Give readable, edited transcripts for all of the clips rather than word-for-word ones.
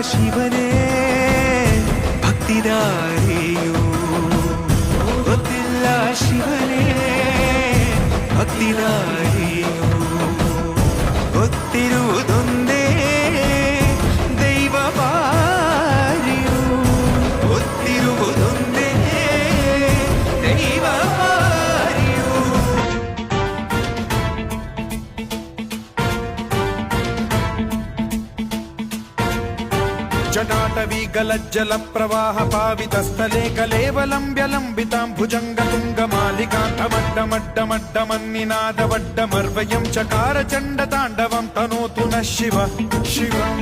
ಶಿವನೇ ಭಕ್ತಿದಾರಿಯು ಗೊತ್ತಿಲ್ಲ ಶಿವನೇ ಭಕ್ತಿದಾರಿಯು ಗೊತ್ತಿರುವುದೊಂದೇ ದೈವ ಬಾರಿಯು ಗೊತ್ತಿರುವುದೊಂದೇ ದೈವ ಬಾರಿಯು जटाटवी गलज्जल प्रवाह पावित स्थले कलेवलम्ब्य लम्बितां भुजंग तुंग मालिकांतमड्डमड्डमड्डमन्निनादवड्डमर्वयं चकार चण्ड ताण्डवं तनोतु नः शिव शिवम्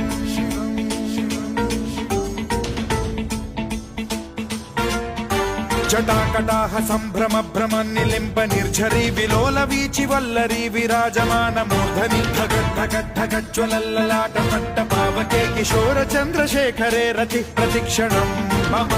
जटाकटाह संभ्रम भ्रम निलिम्ब निर्झरी विलोल वीचि वल्लरी विराजमान मूर्धनि धगद्धगद्धगज्ज्वलल्ललाट पट्ट पावके किशोर चन्द्रशेखरे रति प्रतिक्षणं मम